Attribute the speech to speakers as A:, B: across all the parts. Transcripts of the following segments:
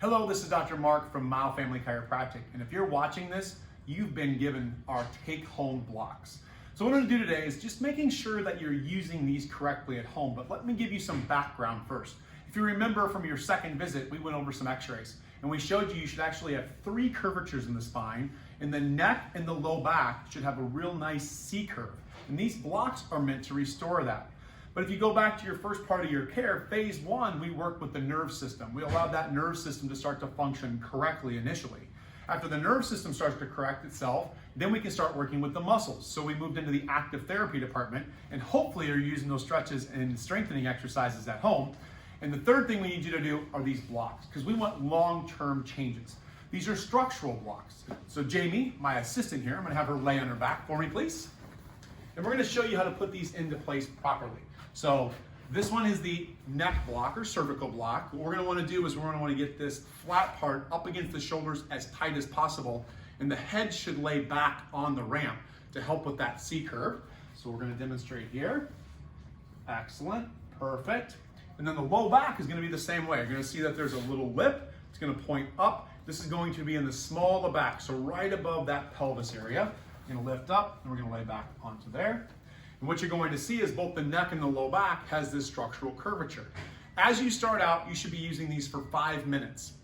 A: Hello, this is Dr. Mark from Mouw Family Chiropractic, and if you're watching this, you've been given our take-home blocks. So what I'm going to do today is just making sure that you're using these correctly at home, but let me give you some background first. If you remember from your second visit, we went over some x-rays, and we showed you should actually have 3 curvatures in the spine, and the neck and the low back should have a real nice C-curve, and these blocks are meant to restore that. But if you go back to your first part of your care, phase 1, we worked with the nerve system. We allowed that nerve system to start to function correctly initially. After the nerve system starts to correct itself, then we can start working with the muscles. So we moved into the active therapy department, and hopefully you're using those stretches and strengthening exercises at home. And the third thing we need you to do are these blocks, because we want long-term changes. These are structural blocks. So Jamie, my assistant here, I'm gonna have her lay on her back for me, please. And we're gonna show you how to put these into place properly. So this one is the neck block or cervical block. What we're gonna wanna do is we're gonna wanna get this flat part up against the shoulders as tight as possible, and the head should lay back on the ramp to help with that C-curve. So we're gonna demonstrate here. Excellent, perfect. And then the low back is gonna be the same way. You're gonna see that there's a little lip. It's gonna point up. This is going to be in the small of the back, so right above that pelvis area. We're gonna lift up, and we're gonna lay back onto there. And what you're going to see is both the neck and the low back has this structural curvature. As you start out, you should be using these for 5 minutes.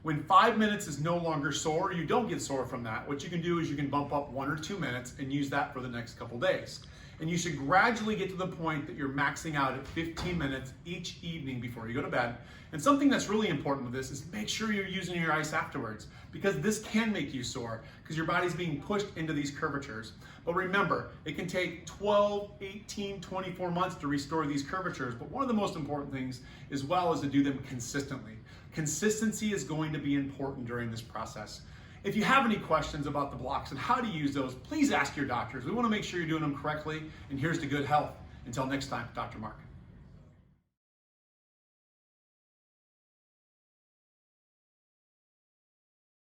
A: When 5 minutes is no longer sore, you don't get sore from that, what you can do is you can bump up 1 or 2 minutes and use that for the next couple days. And you should gradually get to the point that you're maxing out at 15 minutes each evening before you go to bed. And something that's really important with this is make sure you're using your ice afterwards, because this can make you sore because your body's being pushed into these curvatures. But remember, it can take 12, 18, 24 months to restore these curvatures. But one of the most important things as well is to do them consistently. Consistency is going to be important during this process. If you have any questions about the blocks and how to use those, please ask your doctors. We want to make sure you're doing them correctly. And here's to good health. Until next time, Dr. Mark.